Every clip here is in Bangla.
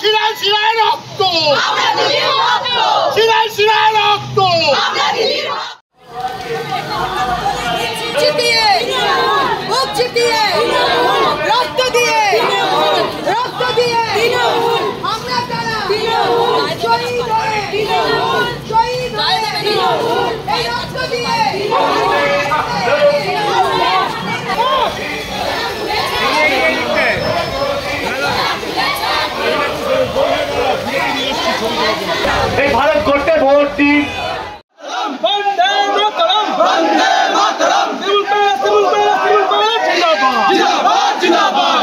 শিরায় শিরায় রক্ত, শিরায় শিরায় রক্ত, চিতিয়ে বুক চিতিয়ে রক্ত দিয়ে আমরা তারা শহীদ হয়ে এই রক্ত দিয়ে এই ভারত করতে ভোট দিন। বন্দে মাতরম, বন্দে মাতরম, জিন্দাবাদ, জিন্দাবাদ, জিন্দাবাদ,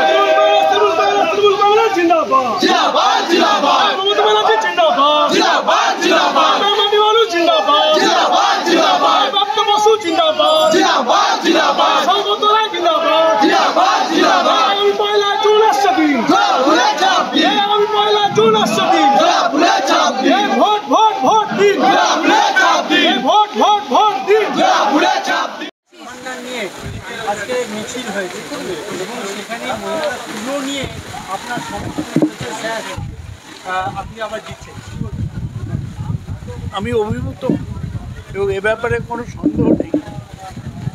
জিন্দাবাদ, জিন্দাবাদ, জিন্দাবাদ, মমতা ব্যানার্জি জিন্দাবাদ, জিন্দাবাদ, জিন্দাবাদ, মাননীয় জিন্দাবাদ, জিন্দাবাদ, জিন্দাবাদ, প্রাপ্ত বসু জিন্দাবাদ, জিন্দাবাদ, জিন্দাবাদ, সৌগত রায় জিন্দাবাদ, জিন্দাবাদ, জিন্দাবাদ, আগামী 1 জুন আসছে দিন, আগামী 1 জুন আসছে দিন, ভোট ভোট ভোট দিন, ভোট ভোট ভোট দিন। নিয়ে আজকে মিছিল হয়েছে এবং সেখানে মহিলারা তুলো নিয়ে আপনার সমর্থন স্যার আপনি আবার দিচ্ছেন। আমি অভিভূত এবং এ ব্যাপারে কোনো সন্দেহ নেই।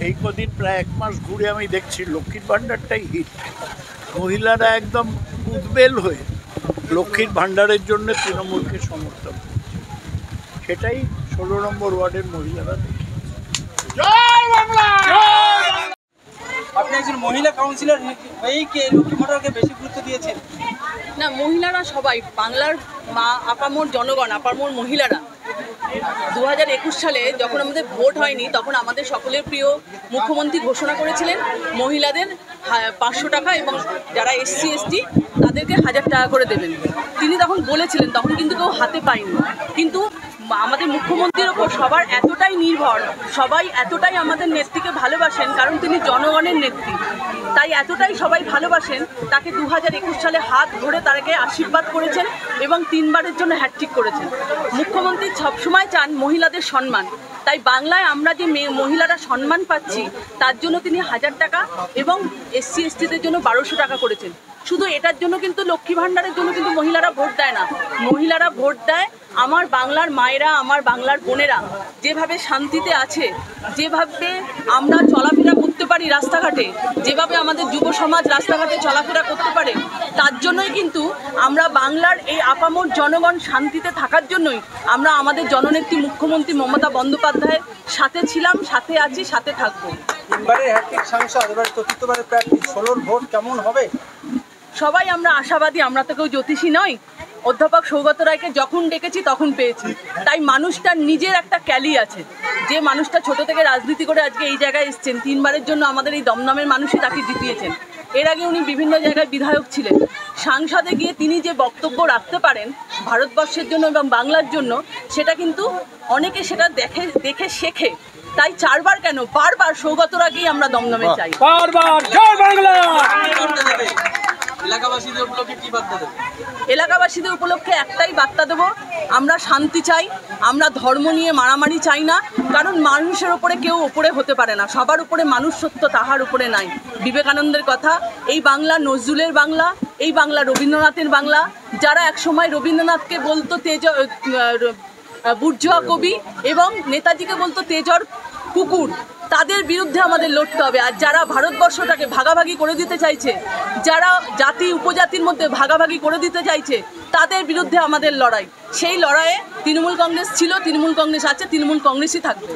এই কদিন প্রায় 1 মাস ঘুরে আমি দেখছি লক্ষ্মীর ভাণ্ডারটাই হিট। মহিলারা একদম উদ্বেল হয়ে লক্ষ্মীর ভাণ্ডারের জন্য তৃণমূলকে সমর্থন করছে। সেটাই 16 নম্বর ওয়ার্ডের মহিলারা দেখে। আপনি একজন মহিলা কাউন্সিলর এই কে লক্ষ্মী ভাণ্ডারকে বেশি গুরুত্ব দিয়েছেন? না, মহিলারা সবাই বাংলার মা, আপামোর জনগণ, আপামোর মহিলারা 2021 সালে যখন আমাদের ভোট হয়নি তখন আমাদের সকলের প্রিয় মুখ্যমন্ত্রী ঘোষণা করেছিলেন মহিলাদের 500 টাকা এবং যারা SC ST তাদেরকে 1000 টাকা করে দেবেন। তিনি তখন বলেছিলেন, তখন কিন্তু কেউ হাতে পায়নি। কিন্তু আমাদের মুখ্যমন্ত্রীর ওপর সবার এতটাই নির্ভর, সবাই এতটাই আমাদের নেত্রীকে ভালোবাসেন, কারণ তিনি জনগণের নেত্রী, তাই এতটাই সবাই ভালোবাসেন তাকে 2021 সালে হাত ধরে তাকে আশীর্বাদ করেছেন এবং 3 বারের জন্য হ্যাটট্রিক করেছেন। মুখ্যমন্ত্রী সবসময় চান মহিলাদের সম্মান, তাই বাংলায় আমরা যে মহিলারা সম্মান পাচ্ছি তার জন্য তিনি 1000 টাকা এবং SC STদের জন্য 1200 টাকা করেছেন। শুধু এটার জন্য কিন্তু লক্ষ্মী ভাণ্ডারের জন্য কিন্তু মহিলারা ভোট দেয় না, মহিলারা ভোট দেয় আমার বাংলার মায়েরা, আমার বাংলার বোনেরা যেভাবে শান্তিতে আছে, যেভাবে আমরা চলাফেরা করতে পারি রাস্তাঘাটে, যেভাবে আমাদের যুব সমাজ রাস্তাঘাটে চলাফেরা করতে পারে, তার জন্যই কিন্তু আমরা বাংলার এই আপামর জনগণ শান্তিতে থাকার জন্যই আমরা আমাদের জননেত্রী মুখ্যমন্ত্রী মমতা বন্দ্যোপাধ্যায়ের সাথে ছিলাম, সাথে আছি, সাথে থাকবো। এবারে হ্যাট্রিক সাংসদ, এবারে চতুর্থবারের প্রার্থী 16 ভোট কেমন হবে? সবাই আমরা আশাবাদী, আমরা তো কেউ জ্যোতিষী নয়। অধ্যাপক সৌগত রায়কে যখন ডেকেছি তখন পেয়েছি, তাই মানুষটার নিজের একটা ক্যালি আছে। যে মানুষটা ছোট থেকে রাজনীতি করে আজকে এই জায়গায় এসছেন, 3 বারের জন্য আমাদের এই দমদমের মানুষই তাকে জিতিয়েছেন। এর আগে উনি বিভিন্ন জায়গায় বিধায়ক ছিলেন। সংসদে গিয়ে তিনি যে বক্তব্য রাখতে পারেন ভারতবর্ষের জন্য এবং বাংলার জন্য, সেটা কিন্তু অনেকে সেটা দেখে শেখে। তাই 4 বার কেন, বারবার সৌগত রায়কেই আমরা দমদমে চাই। বারবার জয় বাংলা। এলাকাবাসীদের উপলক্ষে কি বার্তা দেবেন? এলাকাবাসীদের উপলক্ষে একটাই বার্তা দেবো, আমরা শান্তি চাই, আমরা ধর্ম নিয়ে মারামারি চাই না, কারণ মানুষের উপরে কেউ উপরে হতে পারে না, সবার উপরে মানুষ সত্য, তাহার উপরে নাই। বিবেকানন্দের কথা, এই বাংলা নজরুলের বাংলা, এই বাংলা রবীন্দ্রনাথের বাংলা। যারা একসময় রবীন্দ্রনাথকে বলতো বুর্জোয়া কবি এবং নেতাজিকে বলতো তেজর কুকুর, তাদের বিরুদ্ধে আমাদের লড়তে হবে। আর যারা ভারতবর্ষটাকে ভাগাভাগি করে দিতে চাইছে, যারা জাতি উপজাতির মধ্যে ভাগাভাগি করে দিতে চাইছে, তাদের বিরুদ্ধে আমাদের লড়াই। সেই লড়াইয়ে তৃণমূল কংগ্রেস ছিল, তৃণমূল কংগ্রেস আছে, তৃণমূল কংগ্রেসই থাকবে।